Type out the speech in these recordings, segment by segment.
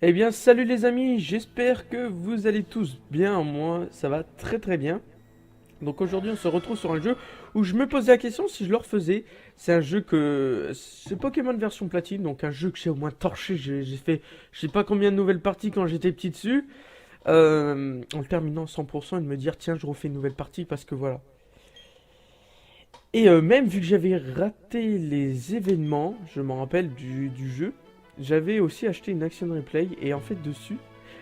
Eh bien, salut les amis, j'espère que vous allez tous bien. Moi, ça va très très bien. Donc aujourd'hui, on se retrouve sur un jeu où je me posais la question si je le refaisais. C'est un jeu que... C'est Pokémon version platine, donc un jeu que j'ai au moins torché. J'ai fait je sais pas combien de nouvelles parties quand j'étais petit dessus. En le terminant à 100% et de me dire tiens, je refais une nouvelle partie parce que voilà. Et même vu que j'avais raté les événements, je m'en rappelle du jeu, j'avais aussi acheté une Action Replay et en fait dessus,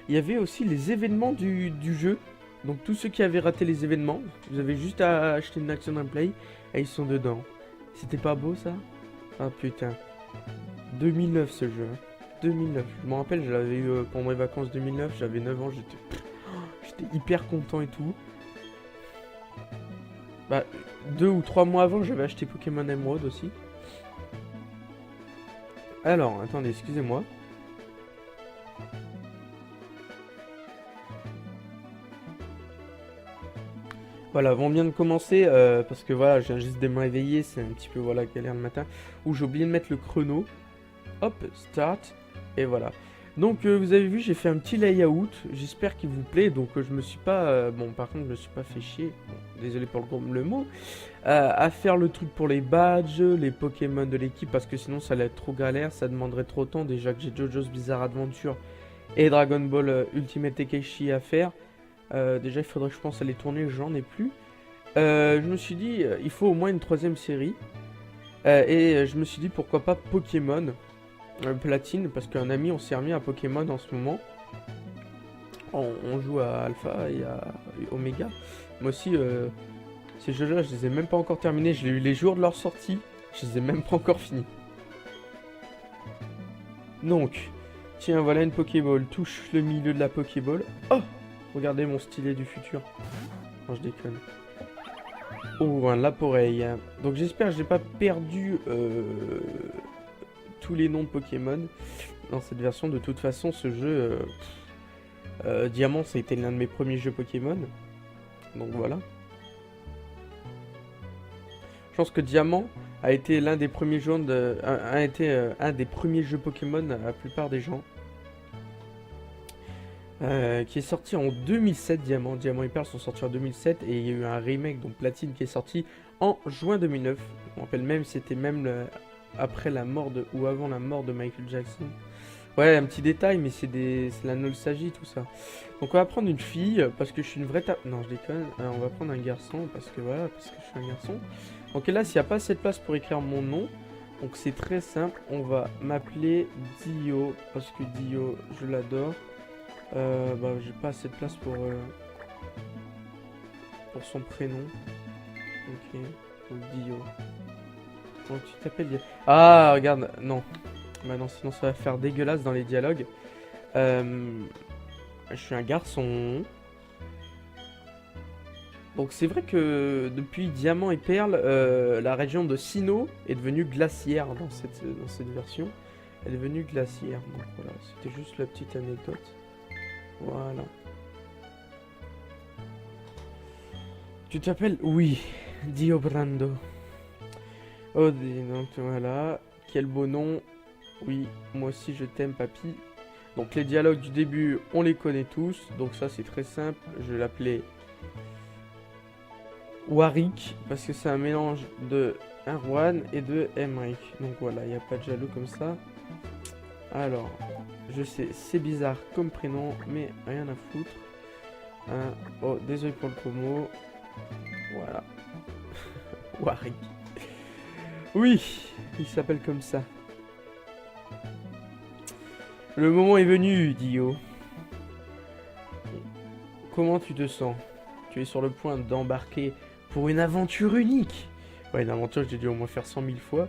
il y avait aussi les événements du jeu. Donc tous ceux qui avaient raté les événements, vous avez juste à acheter une Action Replay et ils sont dedans. C'était pas beau ça? Ah putain, 2009 ce jeu, hein. 2009, je m'en rappelle, je l'avais eu pendant mes vacances 2009, j'avais 9 ans, j'étais hyper content et tout. Bah, 2 ou 3 mois avant, j'avais acheté Pokémon Emerald aussi. Alors, attendez, excusez-moi. Voilà, on vient de commencer, parce que voilà, je viens juste de me réveiller, c'est un petit peu, voilà, galère le matin, où j'ai oublié de mettre le chrono. Hop, start, et voilà. Donc, vous avez vu, j'ai fait un petit layout, j'espère qu'il vous plaît, donc je me suis pas, bon, par contre, je me suis pas fait chier, bon, désolé pour le mot, à faire le truc pour les badges, les Pokémon de l'équipe, parce que sinon ça allait être trop galère, ça demanderait trop de temps, déjà que j'ai JoJo's Bizarre Adventure et Dragon Ball Ultimate Tekaishi à faire. Déjà, il faudrait que je pense à les tourner, j'en ai plus. Je me suis dit, il faut au moins une troisième série. Et je me suis dit, pourquoi pas Pokémon Platine, parce qu'un ami, on s'est remis à Pokémon en ce moment. On joue à Alpha et à Omega. Moi aussi, ces jeux-là, je les ai même pas encore terminés. Je l'ai eu les jours de leur sortie. Je les ai même pas encore finis. Donc, tiens, voilà une Pokéball. Touche le milieu de la Pokéball. Oh! Regardez mon stylet du futur. Non, je déconne. Oh, un Laporeille. Donc j'espère que j'ai pas perdu tous les noms de Pokémon dans cette version. De toute façon, ce jeu, Diamant, ça a été l'un de mes premiers jeux Pokémon. Donc voilà. Je pense que Diamant a été l'un des premiers jeux a été un des premiers jeux Pokémon à la plupart des gens. Qui est sorti en 2007, Diamant et Perle sont sortis en 2007 et il y a eu un remake, donc Platine, qui est sorti en juin 2009. Je me rappelle même, c'était même après la mort de, ou avant la mort de Michael Jackson. Ouais, un petit détail, mais c'est la nostalgie, tout ça. Donc on va prendre une fille, parce que je suis une vraie Non, je déconne. On va prendre un garçon, parce que voilà, parce que je suis un garçon. Donc là, s'il n'y a pas assez de place pour écrire mon nom, donc c'est très simple, on va m'appeler Dio, parce que Dio, je l'adore. Bah, j'ai pas assez de place pour son prénom. Ok, donc Dio. Donc tu t'appelles Dio. Ah, regarde, non. Bah non, sinon ça va faire dégueulasse dans les dialogues. Je suis un garçon. Donc c'est vrai que depuis Diamant et Perle, la région de Sinnoh est devenue glaciaire dans cette version. Elle est devenue glaciaire. Donc voilà, c'était juste la petite anecdote. Voilà. Tu t'appelles? Oui, Dio Brando. Oh, donc voilà. Quel beau nom. Oui, moi aussi je t'aime, papy. Donc les dialogues du début, on les connaît tous. Donc ça, c'est très simple. Je vais l'appeler Warwick, parce que c'est un mélange de Erwan et de Emmerich. Donc voilà, il n'y a pas de jaloux comme ça. Alors, je sais, c'est bizarre comme prénom, mais rien à foutre. Oh, désolé pour le promo. Voilà. Warwick. Oui, il s'appelle comme ça. Le moment est venu, Dio. Comment tu te sens? Tu es sur le point d'embarquer pour une aventure unique. Ouais, une aventure que j'ai dû au moins faire 100 000 fois.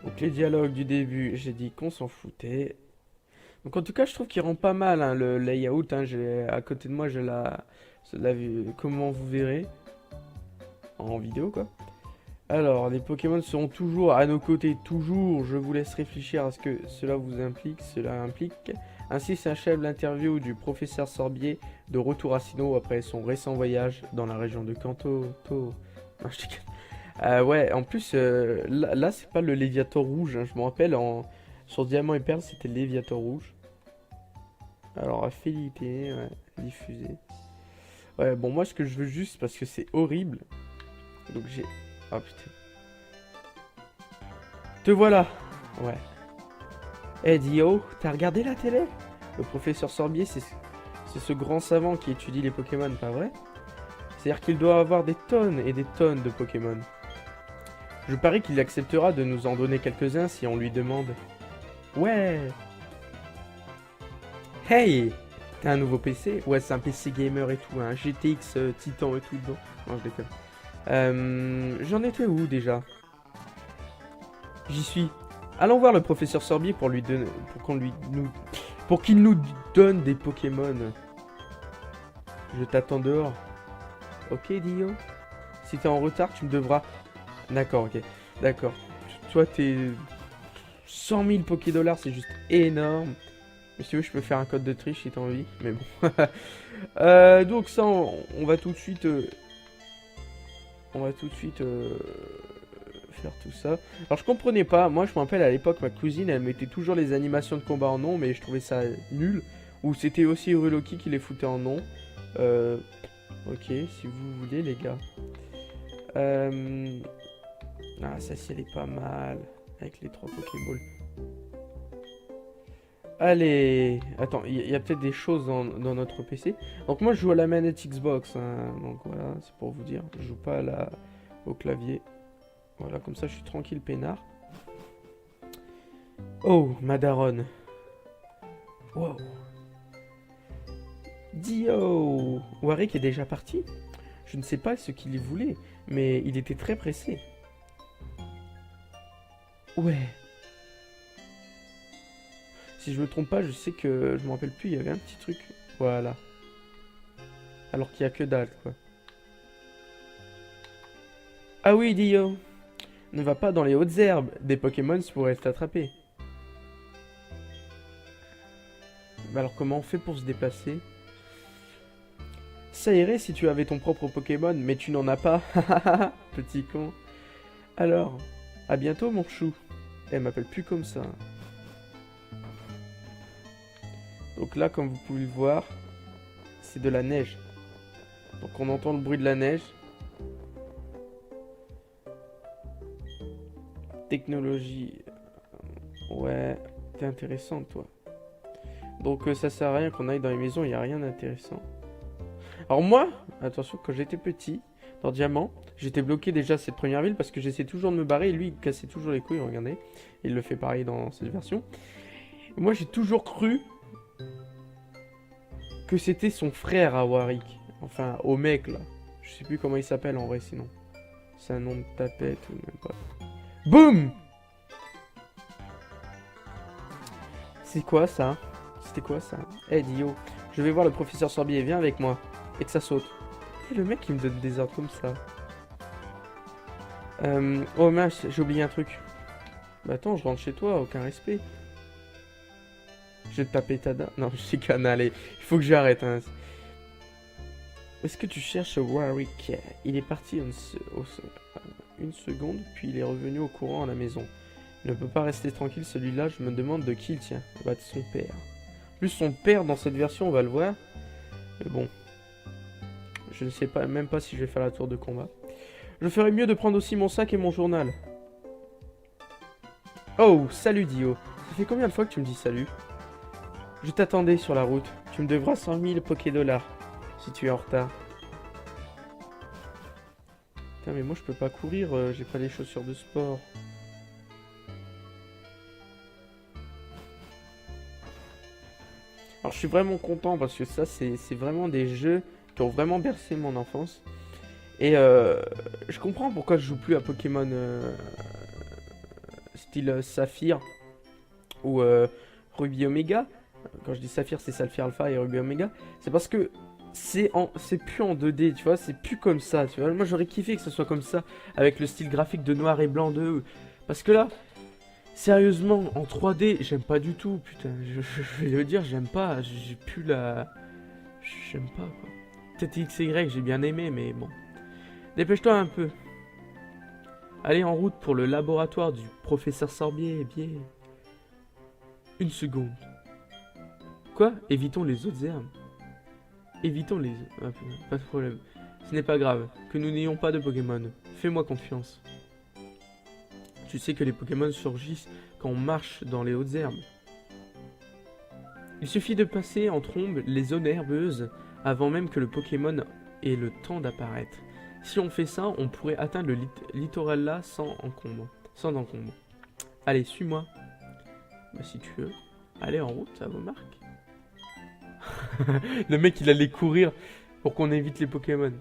Donc les dialogues du début, j'ai dit qu'on s'en foutait. Donc en tout cas, je trouve qu'il rend pas mal hein, le layout. Hein, à côté de moi, j'ai comment vous verrez en vidéo quoi. Alors, les Pokémon seront toujours à nos côtés, toujours. Je vous laisse réfléchir à ce que cela implique. Ainsi s'achève l'interview du professeur Sorbier de retour à Sinnoh après son récent voyage dans la région de Kanto. Non, ouais, en plus, là c'est pas le Léviator rouge. Hein, je me rappelle Sur Diamant et Perle, c'était Léviathan rouge. Alors, affilié, ouais, diffusé. Ouais, bon, moi, ce que je veux juste, parce que c'est horrible. Donc, j'ai... Oh, putain. Te voilà. Ouais. Eh, Dio, t'as regardé la télé? Le professeur Sorbier, c'est ce grand savant qui étudie les Pokémon, pas vrai? C'est-à-dire qu'il doit avoir des tonnes et des tonnes de Pokémon. Je parie qu'il acceptera de nous en donner quelques-uns si on lui demande. Ouais. Hey, t'as un nouveau PC? Ouais, c'est un PC gamer et tout, un GTX Titan et tout dedans. Non, je déconne. J'en étais où déjà? J'y suis. Allons voir le professeur Sorbier pour lui donner, pour qu'il nous donne des Pokémon. Je t'attends dehors. Ok, Dio. Si t'es en retard, tu me devras. D'accord, ok. D'accord. Toi, t'es 100 000 Pokédollars, c'est juste énorme. Mais si tu veux, je peux faire un code de triche si t'as envie. Mais bon. Donc ça, on va tout de suite... faire tout ça. Alors je comprenais pas. Moi, je me rappelle à l'époque, ma cousine, elle mettait toujours les animations de combat en nom, mais je trouvais ça nul. Ou c'était aussi Uruloki qui les foutait en nom. Ok, si vous voulez, les gars. Ah, celle-ci, elle est pas mal. Avec les 3 Pokéballs. Allez, attends, il y a peut-être des choses dans notre PC. Donc moi je joue à la manette Xbox, hein. Donc voilà, c'est pour vous dire. Je joue pas au clavier. Voilà, comme ça je suis tranquille peinard. Oh, ma daronne. Wow. Dio. Warwick est déjà parti? Je ne sais pas ce qu'il voulait, mais il était très pressé. Ouais. Si je me trompe pas, je sais que... Je me rappelle plus, il y avait un petit truc. Voilà. Alors qu'il y a que dalle, quoi. Ah oui, Dio. Ne va pas dans les hautes herbes. Des Pokémon pourraient t'attraper. Bah alors comment on fait pour se déplacer? Ça irait si tu avais ton propre Pokémon, mais tu n'en as pas. Petit con. Alors, à bientôt mon chou. Elle m'appelle plus comme ça. Donc là, comme vous pouvez le voir, c'est de la neige. Donc on entend le bruit de la neige. Technologie. Ouais, t'es intéressante toi. Donc ça sert à rien qu'on aille dans les maisons, il n'y a rien d'intéressant. Alors moi, attention, quand j'étais petit, dans Diamant, j'étais bloqué déjà à cette première ville parce que j'essayais toujours de me barrer et lui il cassait toujours les couilles, regardez. Il le fait pareil dans cette version. Et moi j'ai toujours cru que c'était son frère à Warwick. Enfin, au mec là. Je sais plus comment il s'appelle en vrai sinon. C'est un nom de tapette ou même pas. Boum! C'est quoi ça? C'était quoi ça? Eh Dio, je vais voir le professeur Sorbier, viens avec moi. Et que ça saute. Et le mec qui me donne des ordres comme ça. Oh mince, j'ai oublié un truc. Bah attends, je rentre chez toi, aucun respect. Je vais te taper ta dame. Non, je suis canalé. Il faut que j'arrête. Hein. Est-ce que tu cherches Warwick? Il est parti une seconde, puis il est revenu au courant à la maison. Il ne peut pas rester tranquille, celui-là, je me demande de qui il tient. Bah de son père. Plus son père dans cette version, on va le voir. Mais bon. Je ne sais pas, même pas si je vais faire la tour de combat. Je ferais mieux de prendre aussi mon sac et mon journal. Oh, salut Dio. Ça fait combien de fois que tu me dis salut? Je t'attendais sur la route. Tu me devras 100 000 Pokédollars si tu es en retard. Putain, mais moi je peux pas courir, j'ai pas les chaussures de sport. Alors je suis vraiment content parce que ça c'est vraiment des jeux qui ont vraiment bercé mon enfance. Et je comprends pourquoi je joue plus à Pokémon style Saphir ou Ruby Omega. Quand je dis Saphir, c'est Saphir Alpha et Ruby Omega. C'est parce que c'est plus en 2D, tu vois, c'est plus comme ça, tu vois. Moi, j'aurais kiffé que ce soit comme ça, avec le style graphique de noir et blanc de... Parce que là, sérieusement, en 3D, j'aime pas du tout, putain. Je vais le dire, j'aime pas, j'ai plus la... J'aime pas, quoi. Peut-être XY, j'ai bien aimé, mais bon. Dépêche-toi un peu. Allez en route pour le laboratoire du professeur Sorbier, bien. Une seconde. Quoi? Évitons les autres herbes. Évitons les... Ah, pas de problème. Ce n'est pas grave. Que nous n'ayons pas de Pokémon. Fais-moi confiance. Tu sais que les Pokémon surgissent quand on marche dans les hautes herbes. Il suffit de passer en trombe les zones herbeuses avant même que le Pokémon ait le temps d'apparaître. Si on fait ça, on pourrait atteindre le littoral là sans encombre. Allez, suis-moi. Bah si tu veux. Allez, en route, à vos marques. Le mec, il allait courir pour qu'on évite les Pokémon.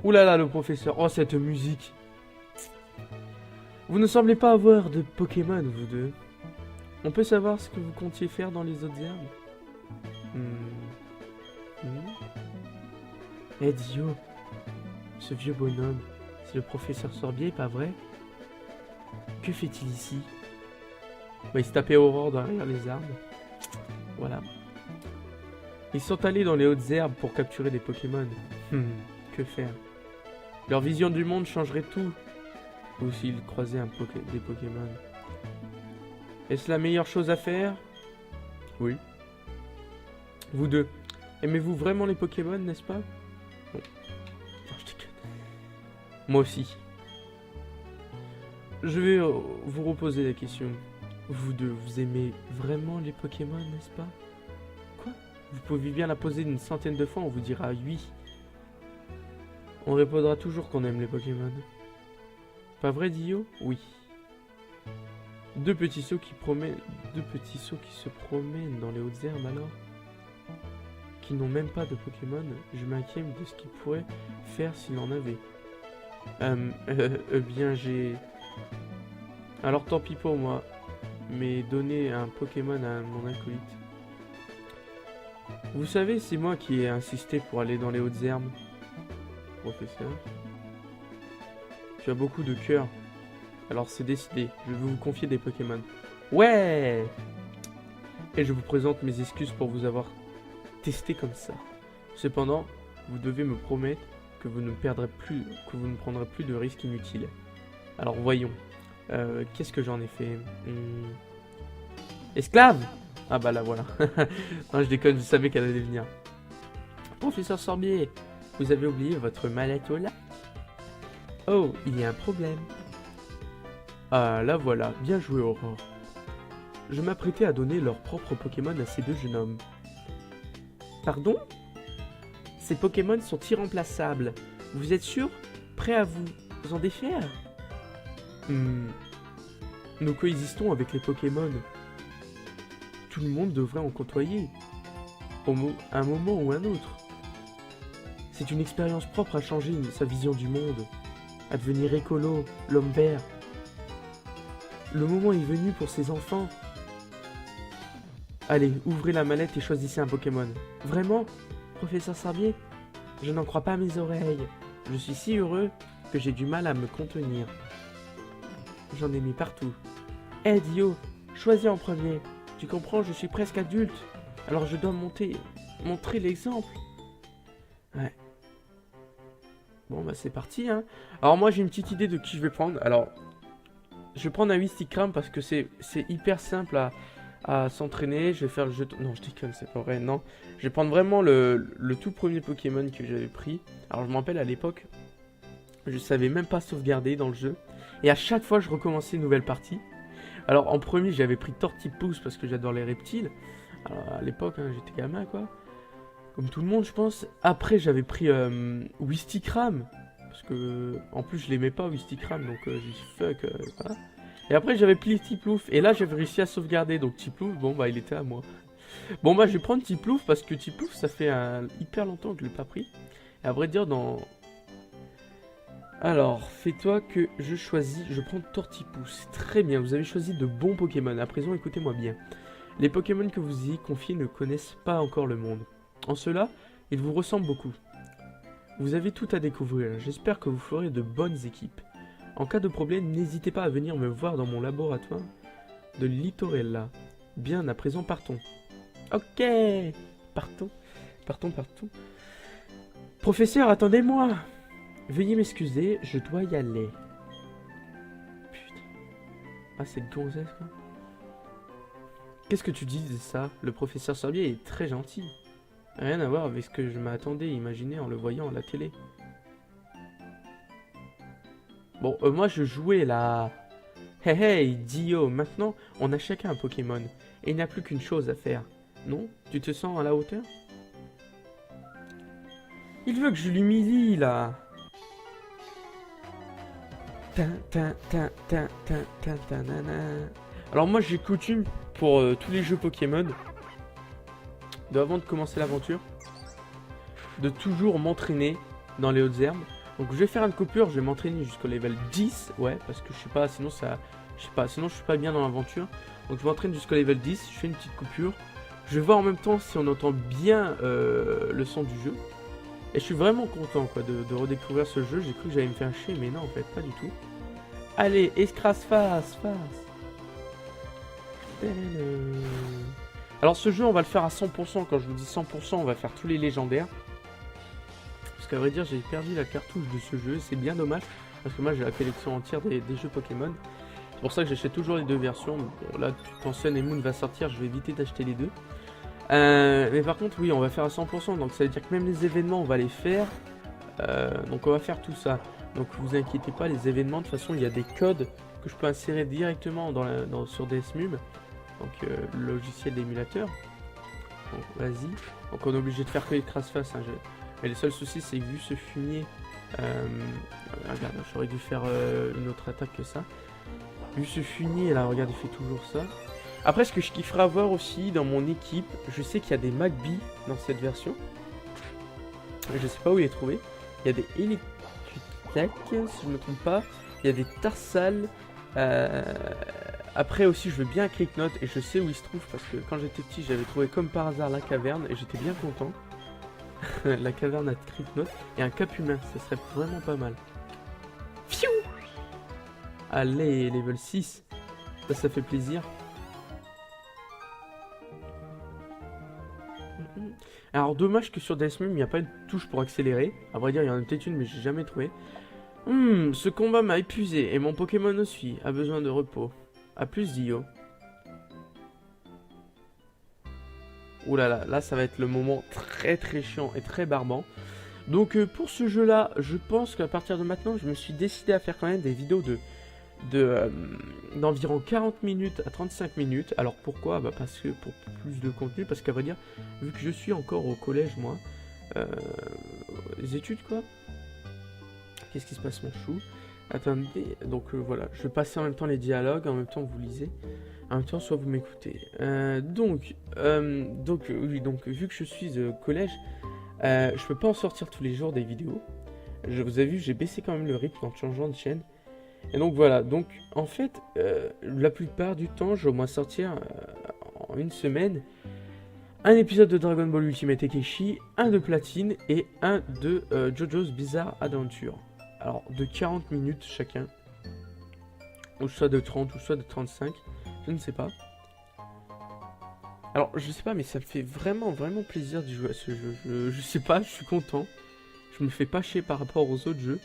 Ouh là là, le professeur. Oh, cette musique. Vous ne semblez pas avoir de Pokémon, vous deux. On peut savoir ce que vous comptiez faire dans les autres herbes? Eh Dio, ce vieux bonhomme, c'est le professeur Sorbier, pas vrai? Que fait-il ici? Bah, il se tapait Aurore derrière les arbres. Voilà. Ils sont allés dans les hautes herbes pour capturer des Pokémon. Que faire? Leur vision du monde changerait tout. Ou s'ils croisaient des Pokémon. Est-ce la meilleure chose à faire? Oui. Vous deux, aimez-vous vraiment les Pokémon, n'est-ce pas? Non. Non, je déconne. Moi aussi. Je vais vous reposer la question. Vous deux, vous aimez vraiment les Pokémon, n'est-ce pas? Quoi? Vous pouvez bien la poser une centaine de fois, on vous dira oui. On répondra toujours qu'on aime les Pokémon. Pas vrai, Dio? Oui. Deux petits sauts qui se promènent dans les hautes herbes alors? Qui n'ont même pas de Pokémon, je m'inquiète de ce qu'ils pourraient faire s'il en avait. Bien j'ai... Alors tant pis pour moi, mais donner un Pokémon à mon acolyte. Vous savez, c'est moi qui ai insisté pour aller dans les hautes herbes. Professeur. Tu as beaucoup de cœur. Alors c'est décidé, je vais vous confier des Pokémon. Ouais! Et je vous présente mes excuses pour vous avoir testé comme ça. Cependant, vous devez me promettre que vous ne prendrez plus de risques inutiles. Alors voyons. Qu'est-ce que j'en ai fait? Esclave! Ah bah là voilà. Non, je déconne, je savais qu'elle allait venir. Professeur Sorbier, vous avez oublié votre mallette au lac. Oh, il y a un problème. Ah, là voilà, bien joué Aurore. Je m'apprêtais à donner leur propre Pokémon à ces deux jeunes hommes. Pardon? Ces Pokémon sont irremplaçables. Vous êtes sûr? Prêt à vous en défaire? Nous coexistons avec les Pokémon. Tout le monde devrait en côtoyer. Un moment ou un autre. C'est une expérience propre à changer sa vision du monde. À devenir écolo, l'homme vert. Le moment est venu pour ces enfants. Allez, ouvrez la mallette et choisissez un Pokémon. Vraiment? Professeur Sorbier? Je n'en crois pas à mes oreilles. Je suis si heureux que j'ai du mal à me contenir. J'en ai mis partout. Eh Dio, choisis en premier. Tu comprends, je suis presque adulte. Alors je dois montrer l'exemple. Ouais. Bon bah c'est parti hein. Alors moi j'ai une petite idée de qui je vais prendre. Alors je vais prendre un Wistikram parce que c'est hyper simple à s'entraîner. Je vais faire le jeu... Non je déconne, c'est pas vrai, non. Je vais prendre vraiment le tout premier Pokémon que j'avais pris. Alors je me rappelle à l'époque, je savais même pas sauvegarder dans le jeu. Et à chaque fois je recommençais une nouvelle partie. Alors en premier j'avais pris Tortipousse parce que j'adore les reptiles. Alors à l'époque hein, j'étais gamin quoi. Comme tout le monde je pense. Après j'avais pris Wistikram. Parce que en plus je l'aimais pas Wistikram. Donc j'ai dit fuck voilà. Et après j'avais pris Tiplouf. Et là j'avais réussi à sauvegarder. Donc Tiplouf bon bah il était à moi. Bon bah je vais prendre Tiplouf parce que Tiplouf ça fait hyper longtemps que je l'ai pas pris. Et à vrai dire dans... Alors, fais-toi que je choisis, je prends Tortipousse. Très bien, vous avez choisi de bons Pokémon. À présent, écoutez-moi bien. Les Pokémon que vous y confiez ne connaissent pas encore le monde. En cela, ils vous ressemblent beaucoup. Vous avez tout à découvrir. J'espère que vous ferez de bonnes équipes. En cas de problème, n'hésitez pas à venir me voir dans mon laboratoire de Littorella. Bien, à présent, partons. Ok, partons. Professeur, attendez-moi. Veuillez m'excuser, je dois y aller. Putain. Ah, c'est le gonzesse, quoi. Qu'est-ce que tu dis de ça? Le professeur Sorbier est très gentil. Rien à voir avec ce que je m'attendais à imaginer en le voyant à la télé. Bon, moi je jouais là. Hey hey, Dio, maintenant on a chacun un Pokémon. Et il n'y a plus qu'une chose à faire. Non? Tu te sens à la hauteur? Il veut que je l'humilie là. Alors moi j'ai coutume pour tous les jeux Pokémon avant de commencer l'aventure de toujours m'entraîner dans les hautes herbes. Donc je vais faire une coupure, je vais m'entraîner jusqu'au level 10, ouais, parce que je sais pas, sinon je suis pas bien dans l'aventure. Donc je m'entraîne jusqu'au level 10, je fais une petite coupure. Je vais voir en même temps si on entend bien le son du jeu. Et je suis vraiment content quoi de redécouvrir ce jeu. J'ai cru que j'allais me faire chier, mais non en fait, pas du tout. Allez, escrase face. Alors ce jeu on va le faire à 100%, quand je vous dis 100% on va faire tous les légendaires. Parce qu'à vrai dire j'ai perdu la cartouche de ce jeu, c'est bien dommage. Parce que moi j'ai la collection entière des jeux Pokémon. C'est pour ça que j'achète toujours les deux versions. Bon, là quand Sun et Moon va sortir je vais éviter d'acheter les deux. Mais par contre oui on va faire à 100%, donc ça veut dire que même les événements on va les faire. Donc on va faire tout ça. Donc vous inquiétez pas, les événements de toute façon il y a des codes que je peux insérer directement sur DSMUM. Donc le logiciel d'émulateur. Donc vas-y. Donc on est obligé de faire que les crasse-face. Hein, mais le seul souci c'est que vu ce fumier, regarde, j'aurais dû faire une autre attaque que ça. Vu ce fumier là, regarde, il fait toujours ça. Après ce que je kifferais avoir aussi dans mon équipe, je sais qu'il y a des Magby dans cette version. Je sais pas où les trouver. Il y a des Electric, si je ne me trompe pas. Il y a des Tarsal. Après aussi je veux bien un Cricknote et je sais où il se trouve parce que quand j'étais petit j'avais trouvé comme par hasard la caverne et j'étais bien content. La caverne à Cricknote et un cap humain, ça serait vraiment pas mal. Pfiou. Allez, level 6. Ça fait plaisir. Alors dommage que sur DSMUM il n'y a pas de touche pour accélérer. À vrai dire il y en a peut-être une mais j'ai jamais trouvé. Ce combat m'a épuisé et mon Pokémon aussi a besoin de repos. A plus Dio. Ouh là là, là ça va être le moment très chiant et très barbant. Donc pour ce jeu là, je pense qu'à partir de maintenant, je me suis décidé à faire quand même des vidéos d'environ 40 minutes à 35 minutes. Alors pourquoi? Bah parce que pour plus de contenu, parce qu'à vrai dire, vu que je suis encore au collège moi, les études quoi. Qu'est-ce qui se passe mon chou? Attendez, donc voilà, je vais passer en même temps les dialogues, en même temps vous lisez, en même temps soit vous m'écoutez. Donc vu que je suis au collège, je peux pas en sortir tous les jours des vidéos. Je vous ai vu, j'ai baissé quand même le rythme en changeant de chaîne. Et donc voilà, donc en fait, la plupart du temps, je vais au moins sortir en une semaine un épisode de Dragon Ball Ultimate Ekeshi, un de Platine et un de JoJo's Bizarre Adventure. Alors de 40 minutes chacun, ou soit de 30 ou soit de 35, je ne sais pas. Alors je sais pas mais ça me fait vraiment plaisir d'y jouer à ce jeu, je sais pas, je suis content. Je me fais pas chier par rapport aux autres jeux.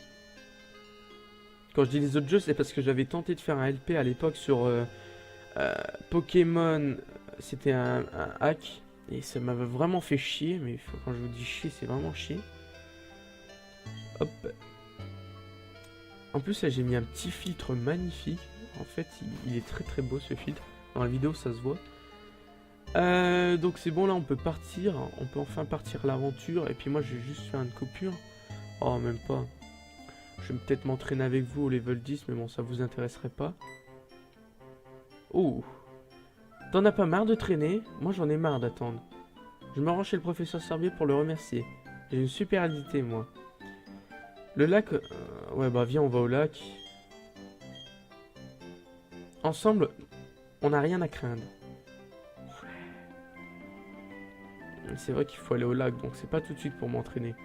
Quand je dis les autres jeux c'est parce que j'avais tenté de faire un LP à l'époque sur Pokémon, c'était un hack. Et ça m'avait vraiment fait chier, mais quand je vous dis chier c'est vraiment chier. Hop. En plus là j'ai mis un petit filtre magnifique. En fait il est très beau ce filtre. Dans la vidéo ça se voit. Donc c'est bon là on peut partir. On peut enfin partir l'aventure. Et puis moi je vais juste faire une coupure. Oh même pas. Je vais peut-être m'entraîner avec vous au level 10. Mais bon ça vous intéresserait pas. Oh. T'en as pas marre de traîner? Moi j'en ai marre d'attendre. Je me rends chez le professeur Sorbier pour le remercier. J'ai une super idée moi. Le lac... ouais bah viens on va au lac. Ensemble, on n'a rien à craindre. C'est vrai qu'il faut aller au lac, donc c'est pas tout de suite pour m'entraîner.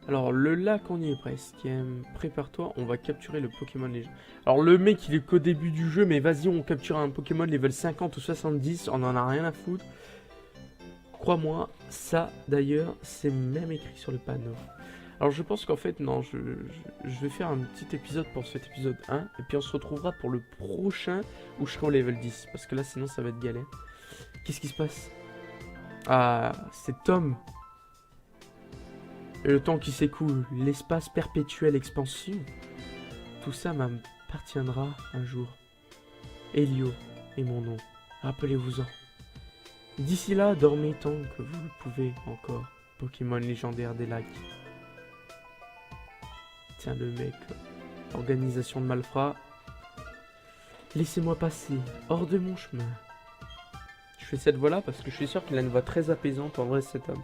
Alors le lac on y est presque. Prépare-toi, on va capturer le Pokémon léger. Alors le mec il est qu'au début du jeu, mais vas-y on capture un Pokémon level 50 ou 70, on en a rien à foutre. Crois-moi, ça d'ailleurs c'est même écrit sur le panneau. Alors je pense qu'en fait, non, je vais faire un petit épisode pour cet épisode 1, et puis on se retrouvera pour le prochain où je serai au level 10, parce que là sinon ça va être galère. Qu'est-ce qui se passe? Ah, c'est Tom. Et le temps qui s'écoule, l'espace perpétuel expansion, tout ça m'appartiendra un jour. Elio est mon nom, rappelez-vous-en. D'ici là, dormez tant que vous le pouvez encore, Pokémon légendaire des lacs. Tiens le mec, organisation de malfrats. Laissez-moi passer, hors de mon chemin. Je fais cette voix-là parce que je suis sûr qu'il a une voix très apaisante en vrai cet homme.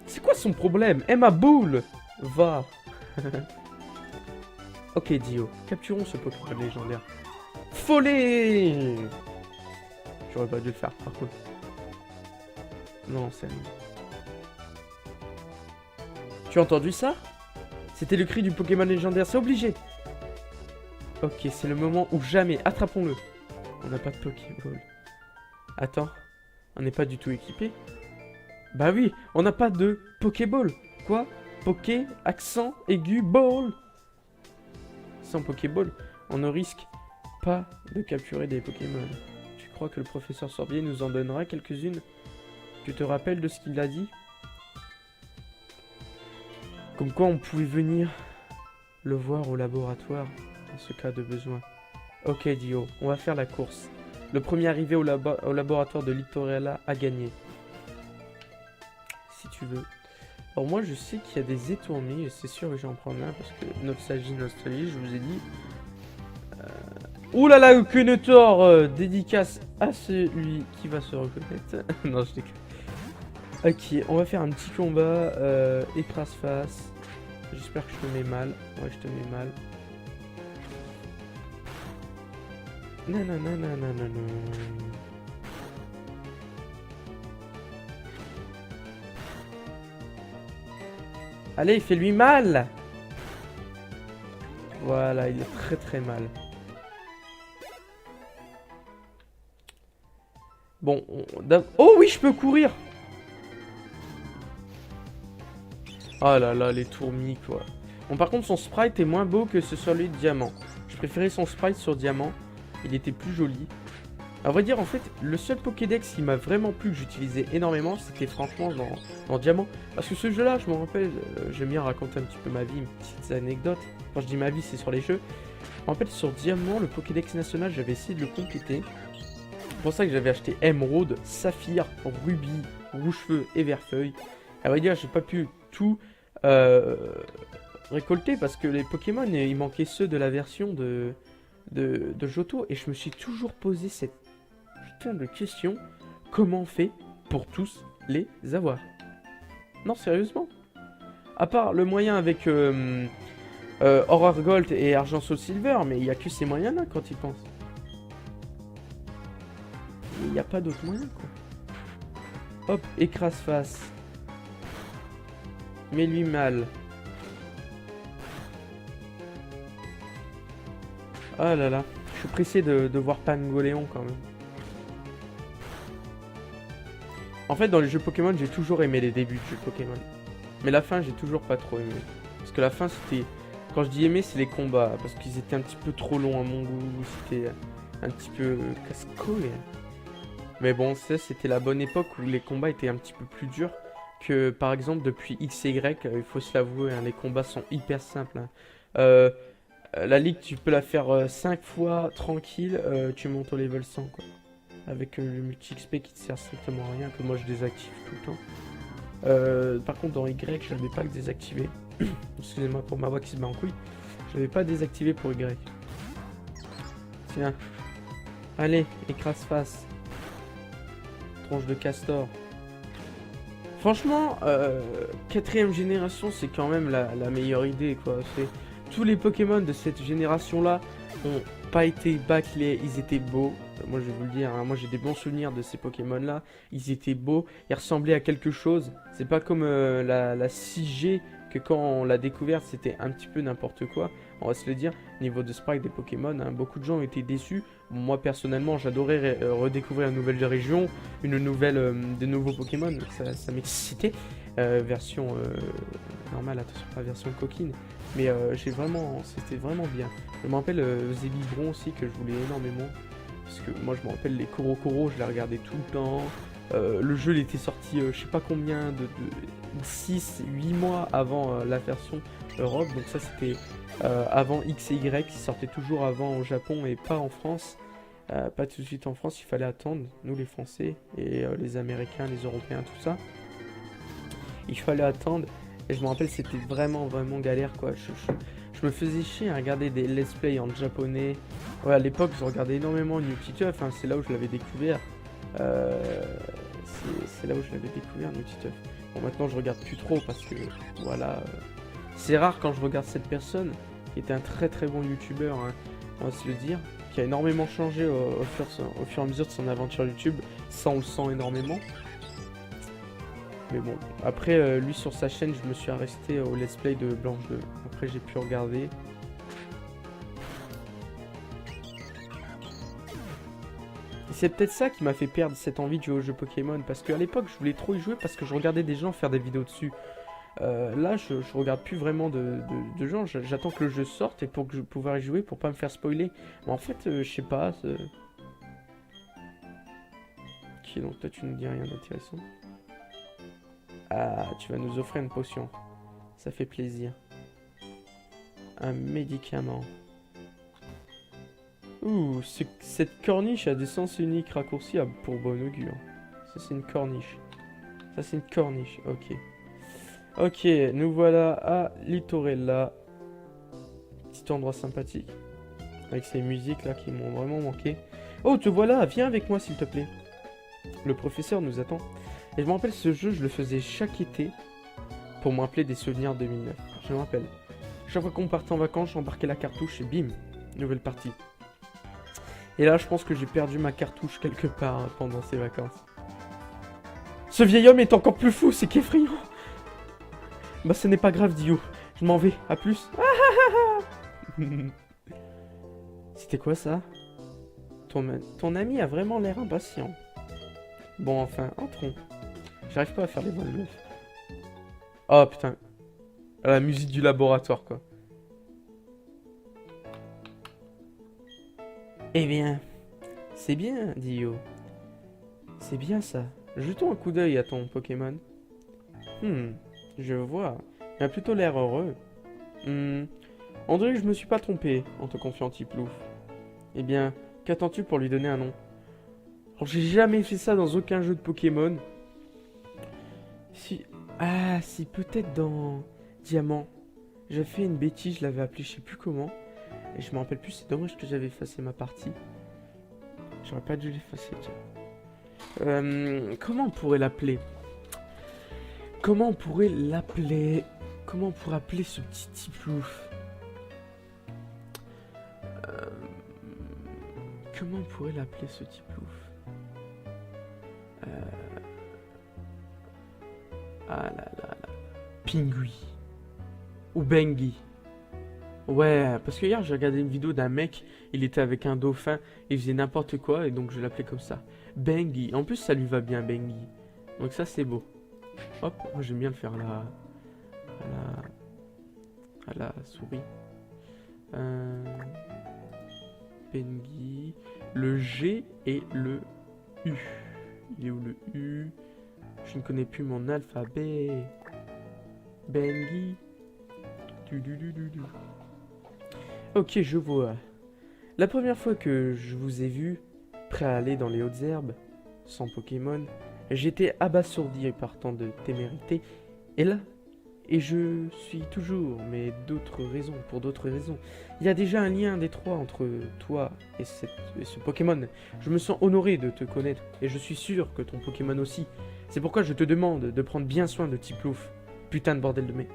C'est quoi son problème? Eh ma boule! Va! Ok Dio, capturons ce Pokémon légendaire. Follet! J'aurais pas dû le faire par contre. Non, c'est lui. Tu as entendu ça? C'était le cri du Pokémon légendaire, c'est obligé! Ok, c'est le moment où jamais, attrapons-le! On n'a pas de Pokéball. Attends, on n'est pas du tout équipé? Bah oui, on n'a pas de Pokéball. Quoi? Poké, accent, aigu, ball. Sans Pokéball, on ne risque pas de capturer des Pokémon. Tu crois que le professeur Sorbier nous en donnera quelques-unes? Tu te rappelles de ce qu'il a dit? Comme quoi on pouvait venir le voir au laboratoire, en ce cas de besoin. Ok Dio, on va faire la course. Le premier arrivé au laboratoire de Littorella a gagné. Si tu veux. Alors moi je sais qu'il y a des étournis et c'est sûr que j'en prends un parce que nostalgie, je vous ai dit. Ouh là là, aucune tort, dédicace à celui qui va se reconnaître. Non, je déconne. Ok, on va faire un petit combat, écrase-face. J'espère que je te mets mal. Ouais, je te mets mal. Non. Allez, fais-lui mal! Voilà, il est très très mal. Bon, oh oui, je peux courir! Oh là là, les tourmis, quoi. Bon, par contre, son sprite est moins beau que ce sur lui de diamant. Je préférais son sprite sur diamant. Il était plus joli. À vrai dire, en fait, le seul Pokédex qui m'a vraiment plu, que j'utilisais énormément, c'était franchement dans Diamant. Parce que ce jeu-là, je me rappelle, j'aime bien raconter un petit peu ma vie, une petite anecdote. Quand je dis ma vie, c'est sur les jeux. En fait, sur Diamant, le Pokédex national, j'avais essayé de le compléter. C'est pour ça que j'avais acheté Émeraude, Saphir, Rubis, Rouge-Feu et Vert-Feuille. À vrai dire, j'ai pas pu tout récolter parce que les Pokémon, il manquait ceux de la version de Johto. Et je me suis toujours posé cette putain de question. Comment on fait pour tous les avoir? Non, sérieusement. À part le moyen avec Aurore Gold et Argent Soul Silver, mais il n'y a que ces moyens-là quand il pense. Il n'y a pas d'autres moyens, quoi. Hop, écrase-face. Mets-lui mal. Ah là là. Je suis pressé de voir Pangoléon quand même. En fait, dans les jeux Pokémon, j'ai toujours aimé les débuts de jeux Pokémon. Mais la fin, j'ai toujours pas trop aimé. Parce que la fin, c'était... Quand je dis aimer, c'est les combats. Parce qu'ils étaient un petit peu trop longs à mon goût. C'était un petit peu casse-couille. Mais bon, ça, c'était la bonne époque où les combats étaient un petit peu plus durs. Que, par exemple, depuis X et Y, il faut se l'avouer, hein, les combats sont hyper simples. Hein. La ligue, tu peux la faire 5 fois tranquille. Tu montes au level 100, quoi. Avec le multi-XP qui te sert strictement à rien, que moi je désactive tout le temps. Par contre dans Y, je n'avais pas que désactivé. Excusez-moi pour ma voix qui se bat en couille. Je n'avais pas désactivé pour Y. Tiens. Allez, écrase face. Tronche de castor. Franchement, 4ème génération, c'est quand même la meilleure idée, quoi. Tous les Pokémon de cette génération-là ont pas été bâclés, ils étaient beaux. Moi je vais vous le dire, hein, moi j'ai des bons souvenirs de ces Pokémon là. Ils étaient beaux, ils ressemblaient à quelque chose. C'est pas comme la 6G que quand on l'a découvert, c'était un petit peu n'importe quoi. On va se le dire, niveau de sprite des Pokémon, hein, beaucoup de gens étaient déçus. Moi, personnellement, j'adorais redécouvrir une nouvelle région, des nouveaux Pokémon. Ça m'excitait. Version normale, attention, pas version coquine. Mais c'était vraiment bien. Je me rappelle Zébibron aussi, que je voulais énormément. Parce que moi, je me rappelle les Korokoro, je les regardais tout le temps. Le jeu, il était sorti, je sais pas combien, de 6, 8 mois avant la version Europe. Donc ça, c'était avant X et Y, qui sortait toujours avant au Japon et pas en France. Pas tout de suite en France, il fallait attendre, nous les Français et les Américains, les Européens, tout ça. Il fallait attendre. Et je me rappelle, c'était vraiment galère, quoi. Je me faisais chier à regarder des let's play en japonais. Ouais, à l'époque, je regardais énormément New Titeuf, hein, c'est là où je l'avais découvert. C'est là où je l'avais découvert, New Titeuf. Bon, maintenant, je regarde plus trop parce que, voilà. C'est rare quand je regarde cette personne, qui était un très bon youtubeur, hein, on va se le dire, qui a énormément changé au fur et à mesure de son aventure YouTube. Ça, on le sent énormément. Mais bon, après, lui sur sa chaîne, je me suis arrêté au let's play de Blanche 2. Après, j'ai pu regarder. Et c'est peut-être ça qui m'a fait perdre cette envie de jouer au jeu Pokémon. Parce qu'à l'époque, je voulais trop y jouer parce que je regardais des gens faire des vidéos dessus. Là, je regarde plus vraiment de gens. J'attends que le jeu sorte et pour que je pouvoir y jouer pour pas me faire spoiler. Mais en fait, je sais pas. Ok, donc toi, tu ne dis rien d'intéressant. Ah, tu vas nous offrir une potion. Ça fait plaisir. Un médicament. Ouh, cette corniche a des sens uniques raccourcis pour bon augure. Ça, c'est une corniche. Ça, c'est une corniche. Ok. Ok, nous voilà à Littorella. Petit endroit sympathique. Avec ces musiques là qui m'ont vraiment manqué. Oh, te voilà, viens avec moi s'il te plaît. Le professeur nous attend. Et je me rappelle, ce jeu, je le faisais chaque été pour me rappeler des souvenirs 2009. Je me rappelle. Chaque fois qu'on partait en vacances, j'embarquais la cartouche et bim, nouvelle partie. Et là, je pense que j'ai perdu ma cartouche quelque part pendant ces vacances. Ce vieil homme est encore plus fou, c'est qu'effrayant. Bah, ce n'est pas grave, Dio. Je m'en vais, à plus. C'était quoi ça? Ton ami a vraiment l'air impatient. Bon, enfin, entrons. J'arrive pas à faire les bonnes meufs. Oh putain. La musique du laboratoire, quoi. Eh bien, c'est bien, Dio. C'est bien ça. Jetons un coup d'œil à ton Pokémon. Je vois. Il a plutôt l'air heureux. On dirait que je me suis pas trompé en te confiant Tiplouf. Eh bien, qu'attends-tu pour lui donner un nom? Alors, j'ai jamais fait ça dans aucun jeu de Pokémon. Si peut-être dans Diamant. J'ai fait une bêtise, je l'avais appelé je sais plus comment. Et je me rappelle plus, c'est dommage que j'avais effacé ma partie. J'aurais pas dû l'effacer, tiens. Comment on pourrait l'appeler? Comment on pourrait appeler ce petit Tiplouf? Comment on pourrait l'appeler ce Tiplouf? Ah là là là. Pingui. Ou Bengi. Ouais, parce que hier j'ai regardé une vidéo d'un mec, il était avec un dauphin, il faisait n'importe quoi et donc je l'appelais comme ça. Bengi. En plus ça lui va bien, Bengi. Donc ça c'est beau. Hop, moi j'aime bien le faire à la souris. Bengi. Le G et le U. Il est où le U? Je ne connais plus mon alphabet. Bengi. Ok, je vois. La première fois que je vous ai vu, prêt à aller dans les hautes herbes, sans Pokémon, j'étais abasourdi par tant de témérité. Et là, et je suis toujours, mais pour d'autres raisons. Il y a déjà un lien d'étroit entre toi et ce Pokémon. Je me sens honoré de te connaître, et je suis sûr que ton Pokémon aussi. C'est pourquoi je te demande de prendre bien soin de Tiplouf. Putain de bordel de mec.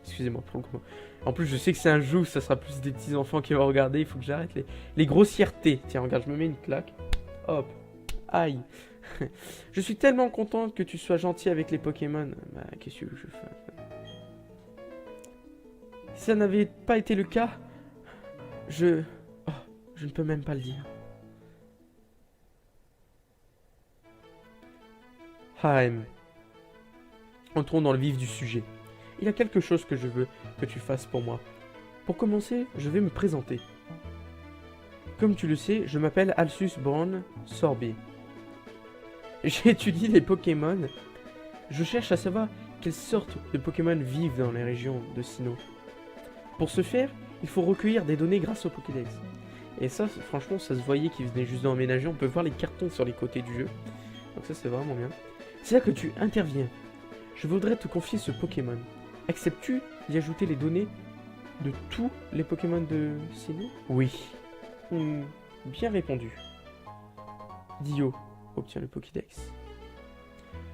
Excusez-moi pour le coup. En plus, je sais que c'est un jeu, ça sera plus des petits enfants qui vont regarder. Il faut que j'arrête les grossièretés. Tiens, regarde, je me mets une claque. Hop. Aïe. Je suis tellement contente que tu sois gentil avec les Pokémon. Bah, qu'est-ce que je fais? Si ça n'avait pas été le cas, je... Oh, je ne peux même pas le dire. Haim. Entrons dans le vif du sujet. Il y a quelque chose que je veux que tu fasses pour moi. Pour commencer, je vais me présenter. Comme tu le sais, je m'appelle Alsus Brown Sorbet. J'étudie les Pokémon. Je cherche à savoir quelles sortes de Pokémon vivent dans les régions de Sinnoh. Pour ce faire, il faut recueillir des données grâce au Pokédex. Et ça, franchement, ça se voyait qu'ils venaient juste d'emménager. On peut voir les cartons sur les côtés du jeu. Donc ça, c'est vraiment bien. C'est là que tu interviens. Je voudrais te confier ce Pokémon. Acceptes-tu d'y ajouter les données de tous les Pokémon de Sinnoh? Oui. Bien répondu. Dio obtient le Pokédex.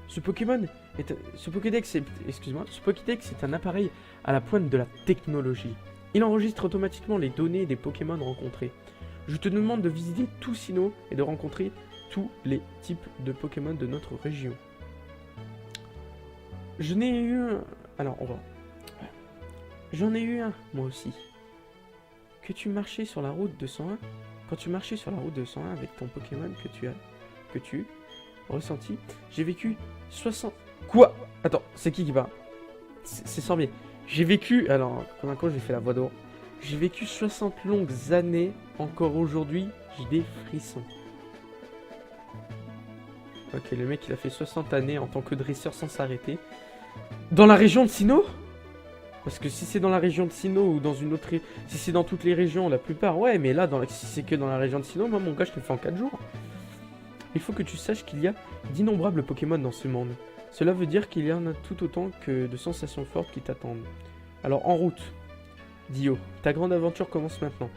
Ce Pokédex est un appareil à la pointe de la technologie. Il enregistre automatiquement les données des Pokémon rencontrés. Je te demande de visiter tout Sinnoh et de rencontrer tous les types de Pokémon de notre région. Je n'ai eu un... Alors, on va... J'en ai eu un, moi aussi. Que tu marchais sur la route 201, quand tu marchais sur la route 201 avec ton Pokémon que tu ressenti, j'ai vécu 60... Quoi? Attends, c'est qui parle? C'est Sorbier. J'ai vécu... Alors, comme un con, j'ai fait la voix d'or. J'ai vécu 60 longues années. Encore aujourd'hui, j'ai des frissons. Ok, le mec, il a fait 60 années en tant que dresseur sans s'arrêter. Dans la région de Sinnoh? Parce que si c'est dans la région de Sinnoh ou dans une autre... Si c'est dans toutes les régions, la plupart, ouais. Mais là, si c'est que dans la région de Sinnoh, moi, mon gars, je te le fais en 4 jours. Il faut que tu saches qu'il y a d'innombrables Pokémon dans ce monde. Cela veut dire qu'il y en a tout autant que de sensations fortes qui t'attendent. Alors, en route. Dio, ta grande aventure commence maintenant.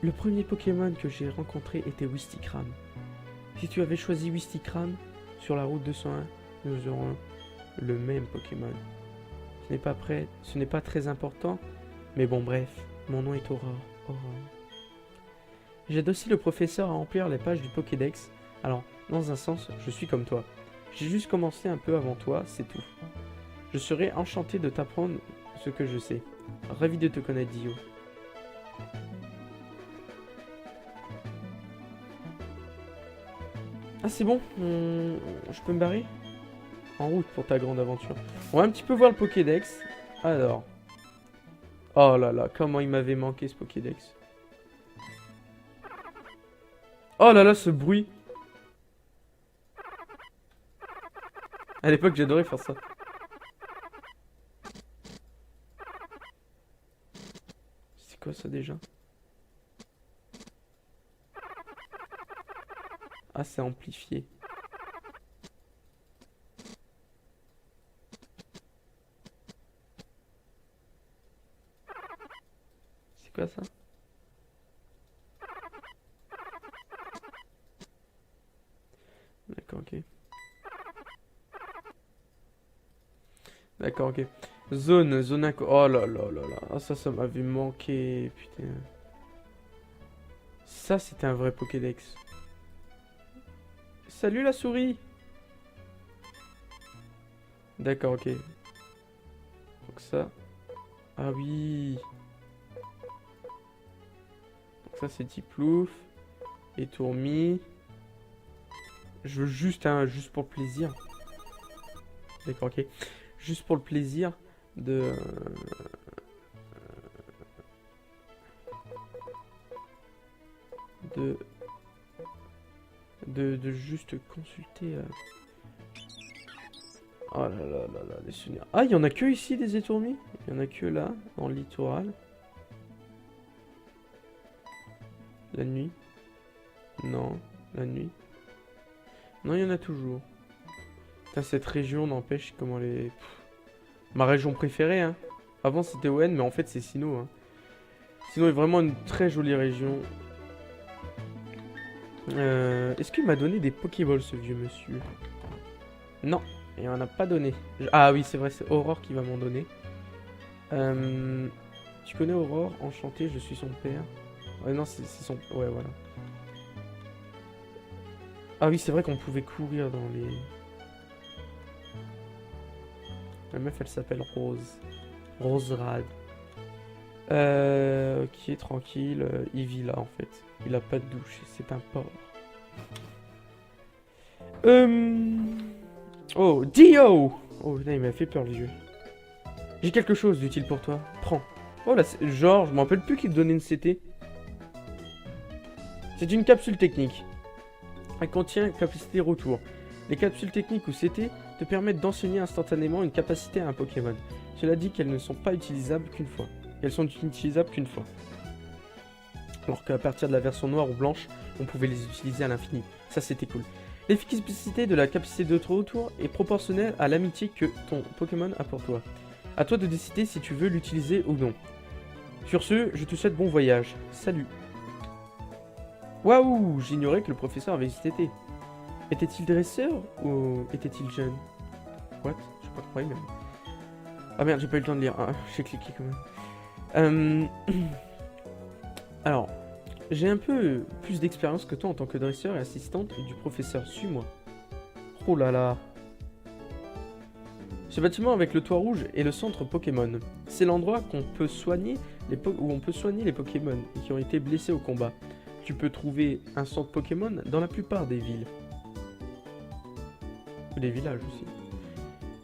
Le premier Pokémon que j'ai rencontré était Wistikram. Si tu avais choisi Wistikram sur la route 201, nous aurons le même Pokémon. Ce n'est pas très important, mais bon bref, mon nom est Aurore. J'aide aussi le professeur à remplir les pages du Pokédex. Alors, dans un sens, je suis comme toi. J'ai juste commencé un peu avant toi, c'est tout. Je serais enchanté de t'apprendre ce que je sais. Ravi de te connaître, Dio. Ah, c'est bon, je peux me barrer? En route pour ta grande aventure. On va un petit peu voir le Pokédex. Alors. Oh là là, comment il m'avait manqué ce Pokédex. Oh là là, ce bruit. À l'époque, j'adorais faire ça. C'est quoi ça déjà? Ah, c'est amplifié. C'est quoi ça? D'accord, ok. D'accord, ok. Zone inco... Oh là là là là. Ah, ça m'avait manqué, putain. Ça, c'était un vrai Pokédex. Salut la souris! D'accord, ok. Donc ça... Ah oui! Donc ça, c'est Tiplouf. Et Tourmi. Je veux juste pour le plaisir. D'accord, ok. Juste pour le plaisir de... De juste consulter... Oh là là là là, les souvenirs. Ah, il y en a que ici des étourmis? Il y en a que là, dans le littoral. La nuit? Non, la nuit. Non, il y en a toujours. Putain, cette région n'empêche comment les... Ma région préférée, hein. Avant c'était ON, mais en fait c'est Sinnoh, hein. Sinnoh est vraiment une très jolie région. Est-ce qu'il m'a donné des Pokéballs, ce vieux monsieur? Non, il m'en a pas donné. Ah oui, c'est vrai, c'est Aurore qui va m'en donner. Tu connais Aurore? Enchanté, je suis son père. Ouais, non, c'est son... Ouais, voilà. Ah oui, c'est vrai qu'on pouvait courir dans les... La meuf, elle s'appelle Rose. Rose Rad. Ok, tranquille. Il vit là, en fait. Il a pas de douche. C'est un porc. Oh, Dio! Oh, putain, il m'a fait peur, les yeux. J'ai quelque chose d'utile pour toi. Prends. Oh là, genre, je me rappelle plus qui te donnait une CT. C'est une capsule technique. Elle contient capacité retour. Les capsules techniques ou CT te permettent d'enseigner instantanément une capacité à un Pokémon. Cela dit qu'elles ne sont pas utilisables qu'une fois. Elles sont utilisables qu'une fois. Alors qu'à partir de la version noire ou blanche, on pouvait les utiliser à l'infini. Ça, c'était cool. L'efficacité de la capacité de retour est proportionnelle à l'amitié que ton Pokémon a pour toi. À toi de décider si tu veux l'utiliser ou non. Sur ce, je te souhaite bon voyage. Salut. Waouh, j'ignorais que le professeur avait été. Était-il dresseur ou était-il jeune? What? Je sais pas trop même. Ah merde, j'ai pas eu le temps de lire. Ah, j'ai cliqué quand même. Alors, j'ai un peu plus d'expérience que toi en tant que dresseur et assistante du professeur. Suis-moi. Oh là là. Ce bâtiment avec le toit rouge est le centre Pokémon. C'est l'endroit où on peut soigner les Pokémon qui ont été blessés au combat. Tu peux trouver un centre Pokémon dans la plupart des villes. Des villages aussi.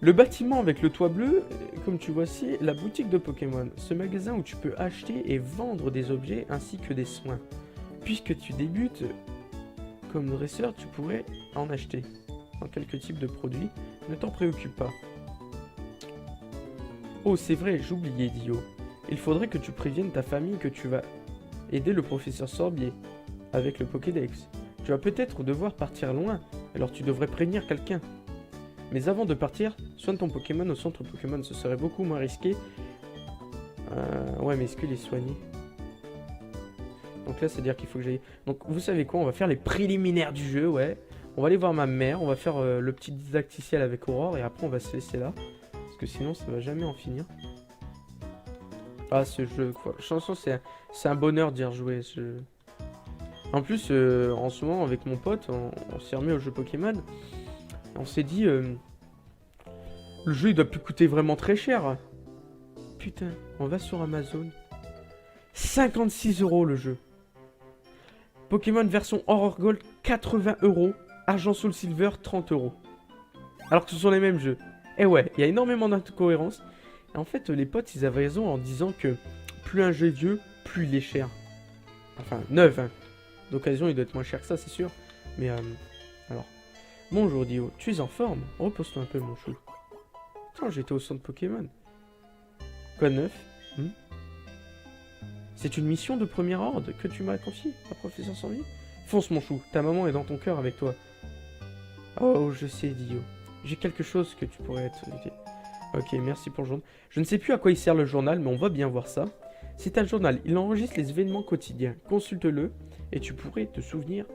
Le bâtiment avec le toit bleu, comme tu vois ici, la boutique de Pokémon. Ce magasin où tu peux acheter et vendre des objets ainsi que des soins. Puisque tu débutes comme dresseur, tu pourrais en acheter. Dans quelques types de produits, ne t'en préoccupe pas. Oh, c'est vrai, j'oubliais, Dio. Il faudrait que tu préviennes ta famille que tu vas aider le professeur Sorbier avec le Pokédex. Tu vas peut-être devoir partir loin, alors tu devrais prévenir quelqu'un. Mais avant de partir, soigne ton Pokémon au centre Pokémon, ce serait beaucoup moins risqué. Ouais, mais est-ce qu'il est soigné? Donc là, c'est-à-dire qu'il faut que j'aille... Donc, vous savez quoi? On va faire les préliminaires du jeu, ouais. On va aller voir ma mère, on va faire le petit didacticiel avec Aurore, et après, on va se laisser là. Parce que sinon, ça va jamais en finir. Ah, ce jeu, quoi. Chanson, c'est un bonheur d'y rejouer, ce jeu. En plus, en ce moment, avec mon pote, on s'est remis au jeu Pokémon. On s'est dit... le jeu, il doit plus coûter vraiment très cher. Putain, on va sur Amazon. 56 € le jeu. Pokémon version Aurore Gold, 80 €. Argent Soul Silver, 30 €. Alors que ce sont les mêmes jeux. Et ouais, il y a énormément d'incohérences. Et en fait, les potes, ils avaient raison en disant que plus un jeu est vieux, plus il est cher. Enfin, neuf, hein. D'occasion, il doit être moins cher que ça, c'est sûr. Mais, alors. Bonjour, Dio. Tu es en forme? Repose-toi un peu, mon chou. Attends, j'étais au centre Pokémon. Quoi de neuf? C'est une mission de premier ordre que tu m'as confiée, à professeur Sandy? Fonce, mon chou. Ta maman est dans ton cœur avec toi. Oh, je sais, Dio. J'ai quelque chose que tu pourrais être... Ok, merci pour le journal. Je ne sais plus à quoi il sert le journal, mais on va bien voir ça. C'est un journal. Il enregistre les événements quotidiens. Consulte-le et tu pourrais te souvenir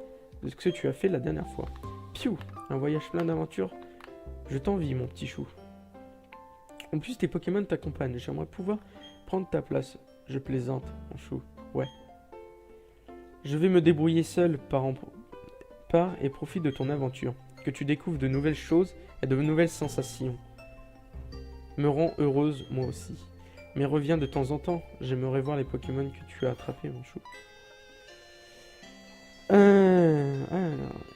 de ce que tu as fait la dernière fois. Piou, un voyage plein d'aventures. Je t'envie, mon petit chou. En plus, tes Pokémon t'accompagnent. J'aimerais pouvoir prendre ta place. Je plaisante, mon chou. Ouais. Je vais me débrouiller seul par et profite de ton aventure. Que tu découvres de nouvelles choses et de nouvelles sensations. Me rend heureuse, moi aussi. Mais reviens de temps en temps. J'aimerais voir les Pokémon que tu as attrapés, mon chou.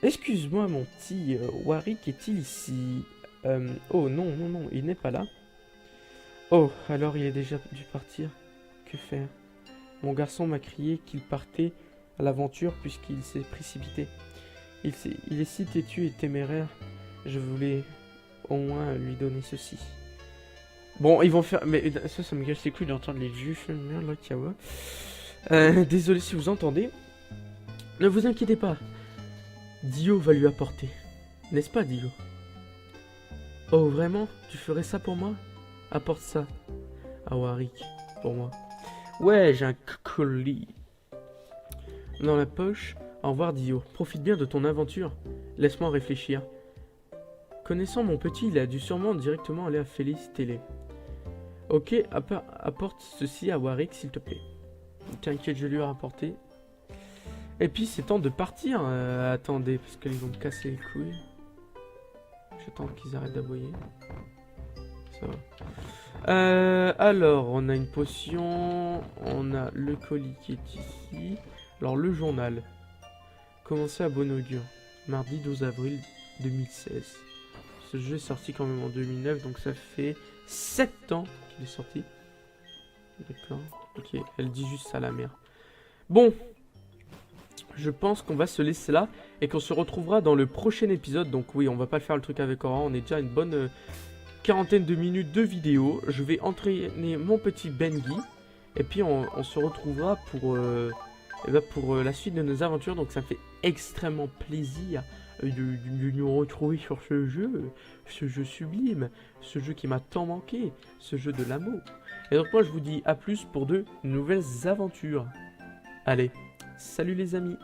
Excuse-moi, mon petit Warwick est-il ici? Oh non, non, non, il n'est pas là. Oh, alors il est déjà dû partir. Que faire? Mon garçon m'a crié qu'il partait à l'aventure puisqu'il s'est précipité. Il est si têtu et téméraire. Je voulais au moins lui donner ceci. Bon, ils vont faire... Mais ça me gâche les couilles d'entendre les vieux merde là, Kawa. Désolé si vous entendez. Ne vous inquiétez pas. Dio va lui apporter. N'est-ce pas, Dio? Oh, vraiment? Tu ferais ça pour moi? Apporte ça. À Warwick, pour moi. Ouais, j'ai un colis. Dans la poche. Au revoir, Dio. Profite bien de ton aventure. Laisse-moi réfléchir. Connaissant mon petit, il a dû sûrement directement aller à Félix Télé. Ok, apporte ceci à Warwick, s'il te plaît. T'inquiète, je lui ai rapporté. Et puis, c'est temps de partir. Attendez, parce qu'ils vont me casser les couilles. J'attends qu'ils arrêtent d'aboyer. Ça ça va. Alors, on a une potion, on a le colis qui est ici. Alors, le journal. Commencer à bon augure. Mardi 12 avril 2016. Ce jeu est sorti quand même en 2009, donc ça fait 7 ans qu'il est sorti. D'accord. Ok, elle dit juste ça, la mère. Bon. Je pense qu'on va se laisser là et qu'on se retrouvera dans le prochain épisode. Donc oui, on va pas le faire le truc avec Aura, on est déjà à une bonne quarantaine de minutes de vidéo. Je vais entraîner mon petit Bengi et puis on se retrouvera pour la suite de nos aventures. Donc ça me fait extrêmement plaisir de nous retrouver sur ce jeu sublime, ce jeu qui m'a tant manqué, ce jeu de l'amour. Et donc moi je vous dis à plus pour de nouvelles aventures. Allez, salut les amis!